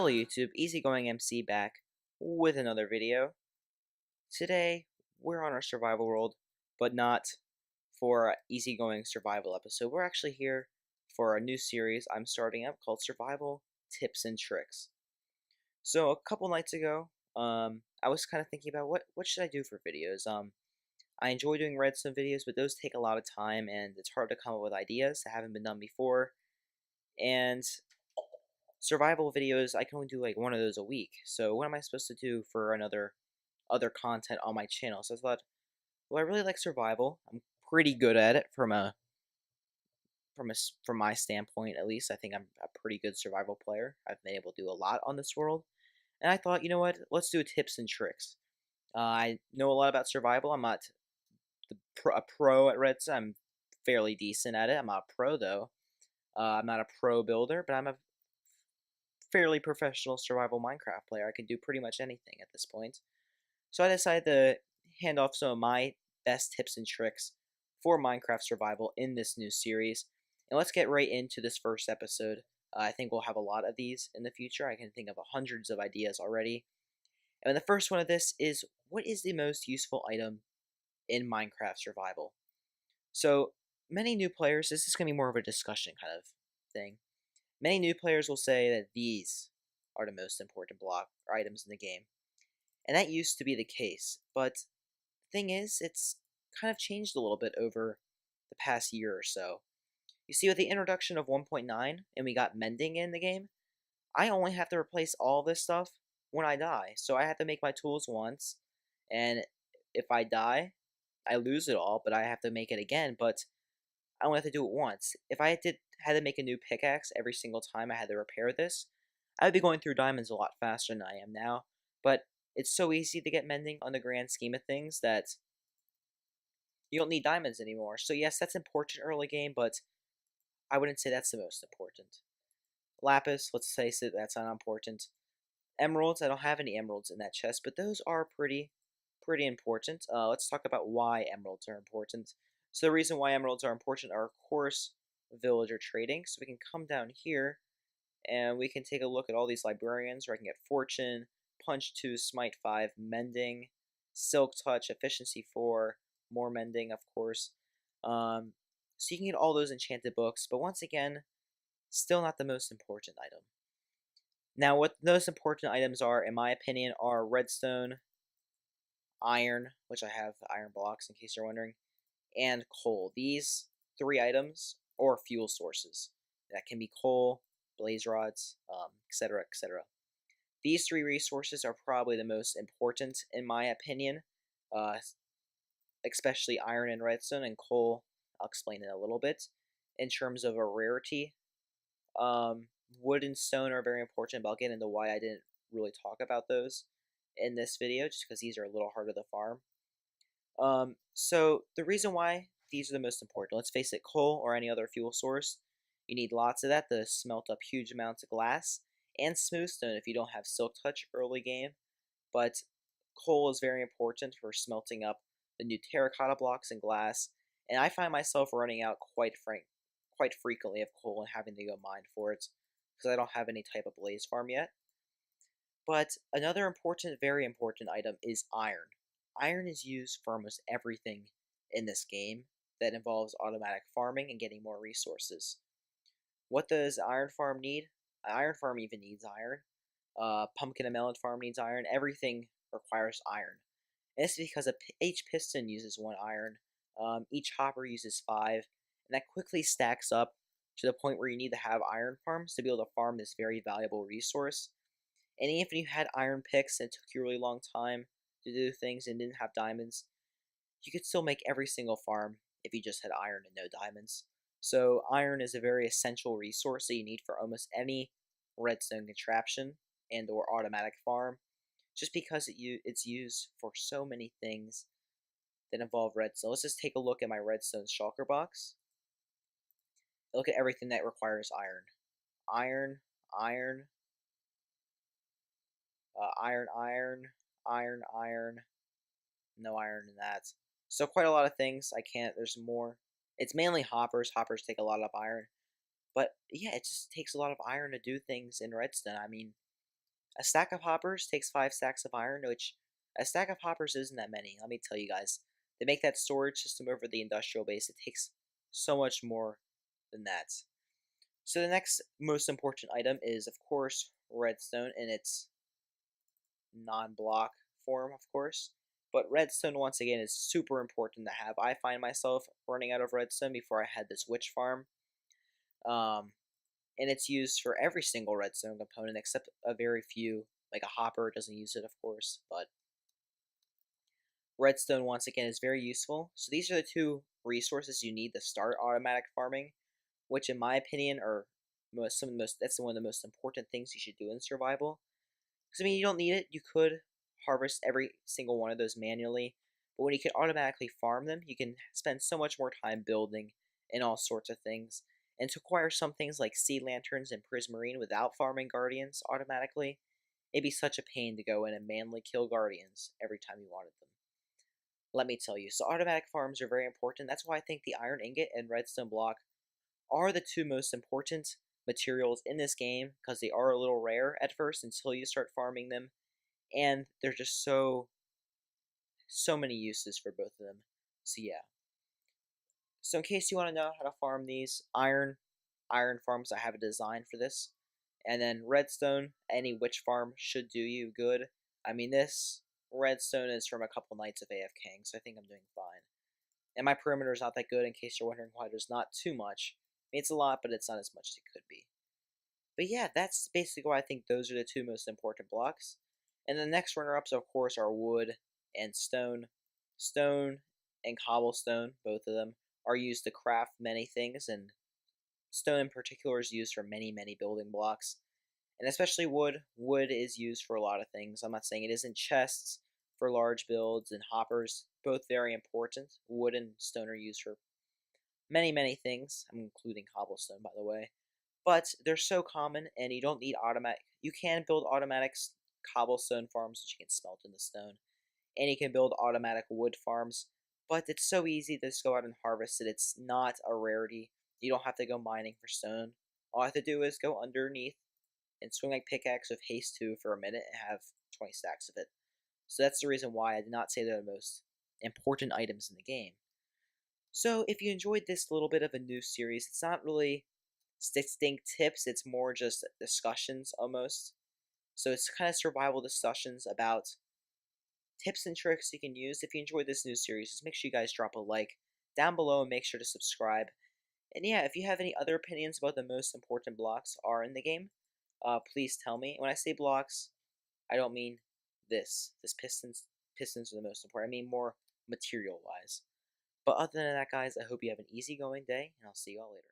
Hello YouTube, EasyGoingMC back with another video. Today, we're on our survival world, but not for an easygoing survival episode. We're actually here for a new series I'm starting up called Survival Tips and Tricks. So a couple nights ago, I was kind of thinking about what should I do for videos. I enjoy doing Redstone videos, but those take a lot of time and it's hard to come up with ideas that haven't been done before. And survival videos, I can only do like one of those a week. So what am I supposed to do for other content on my channel? So I thought, well, I really like survival. I'm pretty good at it from my standpoint at least. I think I'm a pretty good survival player. I've been able to do a lot on this world. And I thought, you know what? Let's do tips and tricks. I know a lot about survival. I'm not a pro at Redstone. I'm fairly decent at it. I'm not a pro though. I'm not a pro builder, but I'm a fairly professional survival Minecraft player. I can do pretty much anything at this point. So I decided to hand off some of my best tips and tricks for Minecraft survival in this new series. And let's get right into this first episode. I think we'll have a lot of these in the future. I can think of hundreds of ideas already. And the first one of this is, what is the most useful item in Minecraft survival? So many new players, this is going to be more of a discussion kind of thing. Many new players will say that these are the most important block or items in the game. And that used to be the case, but the thing is, it's kind of changed a little bit over the past year or so. You see, with the introduction of 1.9 and we got mending in the game, I only have to replace all this stuff when I die. So I have to make my tools once, and if I die, I lose it all, but I have to make it again, but I only have to do it once. If I had to make a new pickaxe every single time I had to repair this, I would be going through diamonds a lot faster than I am now, but it's so easy to get mending on the grand scheme of things that you don't need diamonds anymore. So yes, that's important early game, but I wouldn't say that's the most important. Lapis, let's face it, that's not important. Emeralds, I don't have any emeralds in that chest, but those are pretty important. Let's talk about why emeralds are important. So the reason why emeralds are important are, of course, villager trading. So we can come down here, and we can take a look at all these librarians, where I can get Fortune, Punch 2, Smite 5, Mending, Silk Touch, Efficiency 4, more Mending, of course. So you can get all those enchanted books, but once again, still not the most important item. Now, what the most important items are, in my opinion, are redstone, iron, which I have iron blocks in case you're wondering, and coal. These three items, or fuel sources. That can be coal, blaze rods, etc., etc. These three resources are probably the most important, in my opinion, especially iron and redstone, and coal, I'll explain in a little bit. In terms of a rarity, wood and stone are very important, but I'll get into why I didn't really talk about those in this video, just because these are a little harder to farm. So the reason why these are the most important, let's face it, coal or any other fuel source, you need lots of that to smelt up huge amounts of glass, and smooth stone if you don't have silk touch early game, but coal is very important for smelting up the new terracotta blocks and glass, and I find myself running out quite frequently of coal and having to go mine for it, because I don't have any type of blaze farm yet. But another important, very important item is iron. Iron is used for almost everything in this game that involves automatic farming and getting more resources. What does iron farm need? An iron farm even needs iron. Pumpkin and melon farm needs iron. Everything requires iron. And this is because each piston uses 1 iron. Each hopper uses 5. And that quickly stacks up to the point where you need to have iron farms to be able to farm this very valuable resource. And even if you had iron picks and it took you a really long time to do things and didn't have diamonds, you could still make every single farm if you just had iron and no diamonds. So iron is a very essential resource that you need for almost any redstone contraption and or automatic farm, just because it's used for so many things that involve redstone. Let's just take a look at my redstone shulker box. Look at everything that requires iron. Iron, iron, iron, no iron in that. So quite a lot of things. There's more. It's mainly hoppers. Hoppers take a lot of iron. But yeah, it just takes a lot of iron to do things in redstone. I mean, A stack of hoppers takes 5 stacks of iron, which a stack of hoppers isn't that many. Let me tell you guys. To make that storage system over the industrial base, it takes so much more than that. So the next most important item is, of course, redstone in its non-block form, of course. But redstone, once again, is super important to have. I find myself running out of redstone before I had this witch farm. Um, and it's used for every single redstone component except a very few, like a hopper doesn't use it, of course. But redstone, once again, is very useful. So these are the two resources you need to start automatic farming, which, in my opinion, are some of the most. That's one of the most important things you should do in survival. Because I mean, you don't need it. You could harvest every single one of those manually, but when you can automatically farm them, you can spend so much more time building and all sorts of things. And to acquire some things like sea lanterns and prismarine without farming guardians automatically, it'd be such a pain to go in and manually kill guardians every time you wanted them. Let me tell you, so automatic farms are very important. That's why I think the iron ingot and redstone block are the two most important materials in this game, because they are a little rare at first until you start farming them, and there's just so many uses for both of them. So yeah. So in case you want to know how to farm these iron farms, I have a design for this. And then redstone, any witch farm should do you good. I mean, this redstone is from a couple nights of AFKing, so I think I'm doing fine. And my perimeter is not that good, in case you're wondering why there's not too much. I mean, it's a lot, but it's not as much as it could be. But yeah, that's basically why I think those are the two most important blocks. And the next runner-ups, of course, are wood and stone. Stone and cobblestone, both of them, are used to craft many things, and stone in particular is used for many building blocks. And especially wood. Wood is used for a lot of things. I'm not saying it isn't chests for large builds and hoppers, both very important. Wood and stone are used for many things. I'm including cobblestone, by the way. But they're so common, and you don't need automatic. You can build automatic cobblestone farms, which you can smelt into stone, and you can build automatic wood farms. But it's so easy to just go out and harvest it. It's not a rarity. You don't have to go mining for stone. All I have to do is go underneath and swing my pickaxe with haste 2 for a minute and have 20 stacks of it. So that's the reason why I did not say they're the most important items in the game. So if you enjoyed this little bit of a new series, it's not really distinct tips, it's more just discussions almost. So it's kind of survival discussions about tips and tricks you can use. If you enjoyed this new series, just make sure you guys drop a like down below and make sure to subscribe. And yeah, if you have any other opinions about the most important blocks are in the game, please tell me. When I say blocks, I don't mean this. Pistons are the most important. I mean more material-wise. But other than that, guys, I hope you have an easygoing day, and I'll see you all later.